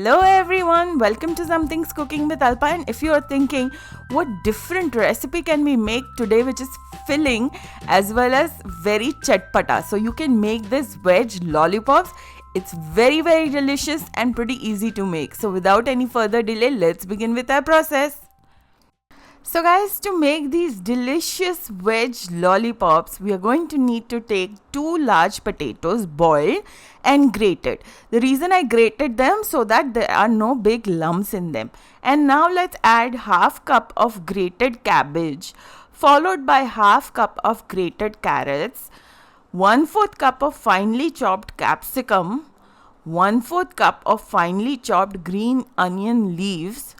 Hello everyone, welcome to Something's Cooking with Alpa. And if you are thinking what different recipe can we make today which is filling as well as very chatpata, so you can make this veg lollipops. It's very delicious and pretty easy to make. So without any further delay, let's begin with our process. So guys, to make these delicious veg lollipops, we are going to need to take 2 large potatoes boiled and grated. The reason I grated them so that there are no big lumps in them. And now let's add half cup of grated cabbage followed by half cup of grated carrots, 1/4 cup of finely chopped capsicum, 1/4 cup of finely chopped green onion leaves,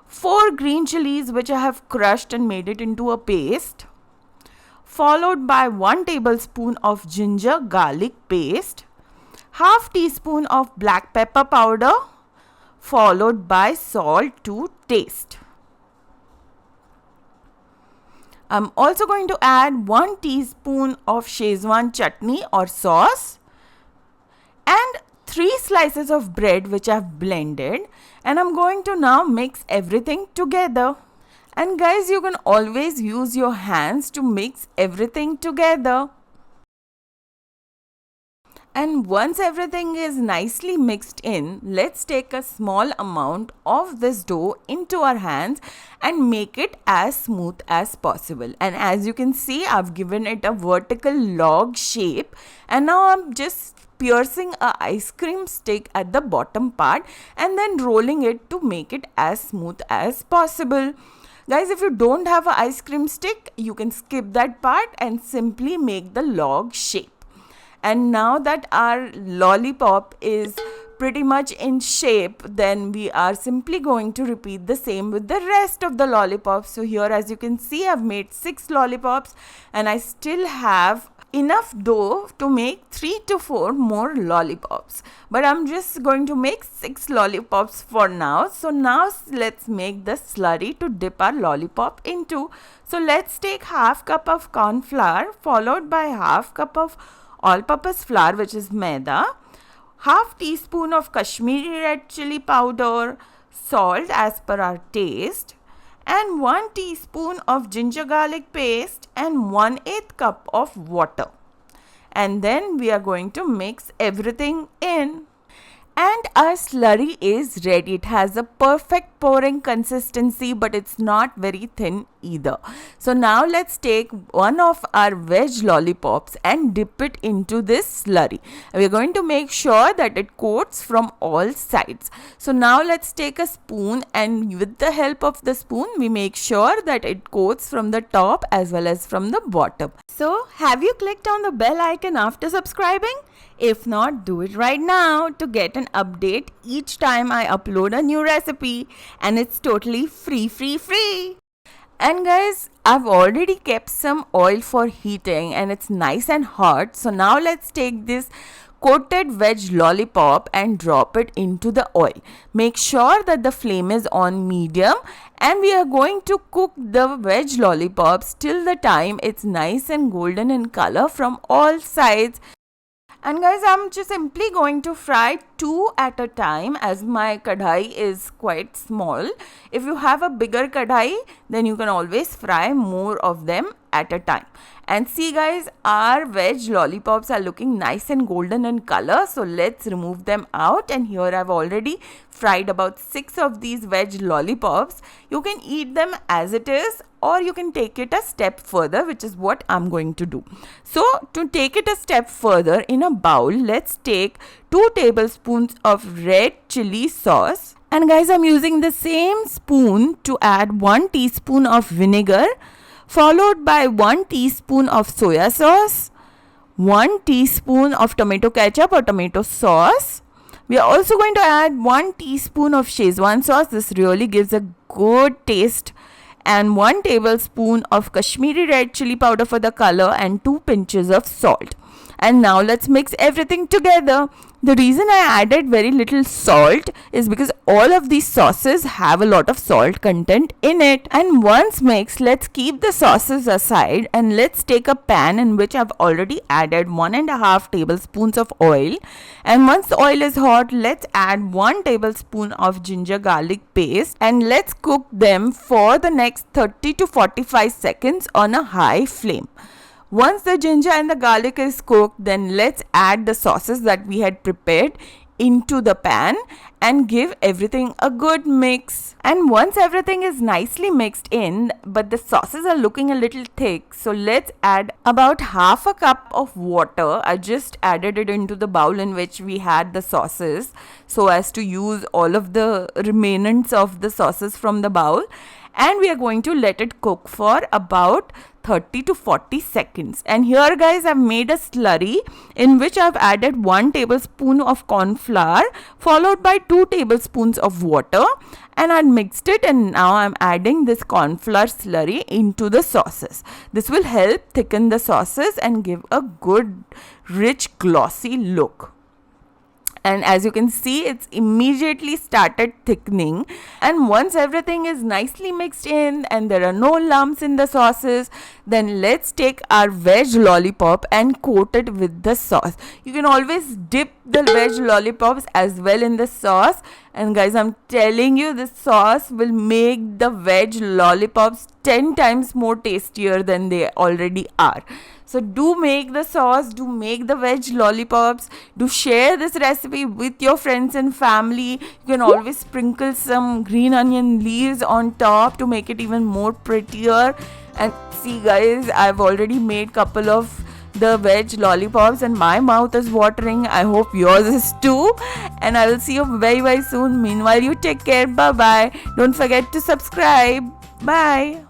4 green chilies which I have crushed and made it into a paste, followed by 1 tablespoon of ginger garlic paste, half teaspoon of black pepper powder, followed by salt to taste. I'm also going to add 1 teaspoon of Szechuan chutney or sauce and 3 slices of bread which I've blended, and I'm going to now mix everything together. And guys, you can always use your hands to mix everything together. And once everything is nicely mixed in, let's take a small amount of this dough into our hands and make it as smooth as possible. And as you can see, I've given it a vertical log shape, and now I'm just piercing a ice cream stick at the bottom part and then rolling it to make it as smooth as possible. Guys, if you don't have an ice cream stick, you can skip that part and simply make the log shape. And now that our lollipop is pretty much in shape, then we are simply going to repeat the same with the rest of the lollipops. So here, as you can see, I've made 6 lollipops and I still have enough dough to make 3 to 4 more lollipops, but I'm just going to make 6 lollipops for now. So now let's make the slurry to dip our lollipop into. So let's take half cup of corn flour followed by half cup of all-purpose flour, which is maida, half teaspoon of Kashmiri red chili powder, salt as per our taste, and 1 teaspoon of ginger garlic paste and 1/8 cup of water. And then we are going to mix everything in. And our slurry is ready. It has a perfect pouring consistency, but it's not very thin either. So now let's take one of our veg lollipops and dip it into this slurry. We're going to make sure that it coats from all sides. So now let's take a spoon, and with the help of the spoon, we make sure that it coats from the top as well as from the bottom. So have you clicked on the bell icon after subscribing? If not, do it right now to get an update each time I upload a new recipe, and it's totally free. And guys, I've already kept some oil for heating and it's nice and hot. So now let's take this coated veg lollipop and drop it into the oil. Make sure that the flame is on medium, and we are going to cook the veg lollipops till the time it's nice and golden in color from all sides. And guys, I'm just simply going to fry 2 at a time as my kadhai is quite small. If you have a bigger kadhai, then you can always fry more of them at a time. And see guys, our veg lollipops are looking nice and golden in color. So let's remove them out. And here I've already fried about 6 of these veg lollipops. You can eat them as it is, or you can take it a step further, which is what I'm going to do. So to take it a step further, in a bowl, let's take 2 tablespoons of red chili sauce. And guys, I'm using the same spoon to add 1 teaspoon of vinegar, followed by 1 teaspoon of soya sauce, 1 teaspoon of tomato ketchup or tomato sauce. We are also going to add 1 teaspoon of Szechuan sauce. This really gives a good taste. And 1 tablespoon of Kashmiri red chili powder for the color, and 2 pinches of salt. And now let's mix everything together. The reason I added very little salt is because all of these sauces have a lot of salt content in it. And once mixed, let's keep the sauces aside and let's take a pan in which I've already added 1.5 tablespoons of oil. And once the oil is hot, let's add 1 tablespoon of ginger garlic paste and let's cook them for the next 30 to 45 seconds on a high flame. Once the ginger and the garlic is cooked, then let's add the sauces that we had prepared into the pan and give everything a good mix. And once everything is nicely mixed in, but the sauces are looking a little thick, so let's add about half a cup of water. I just added it into the bowl in which we had the sauces so as to use all of the remnants of the sauces from the bowl. And we are going to let it cook for about 30 to 40 seconds. And here guys, I've made a slurry in which I've added 1 tablespoon of corn flour followed by 2 tablespoons of water, and I mixed it, and now I'm adding this corn flour slurry into the sauces. This will help thicken the sauces and give a good rich glossy look. And as you can see, it's immediately started thickening. And once everything is nicely mixed in and there are no lumps in the sauces, then let's take our veg lollipop and coat it with the sauce. You can always dip the veg lollipops as well in the sauce. And guys, I'm telling you, this sauce will make the veg lollipops 10 times more tastier than they already are. So do make the sauce, do make the veg lollipops, do share this recipe with your friends and family. You can always sprinkle some green onion leaves on top to make it even more prettier. And see guys, I've already made couple of the veg lollipops and my mouth is watering. I hope yours is too. And I will see you very soon. Meanwhile, you take care. Bye bye. Don't forget to subscribe. Bye.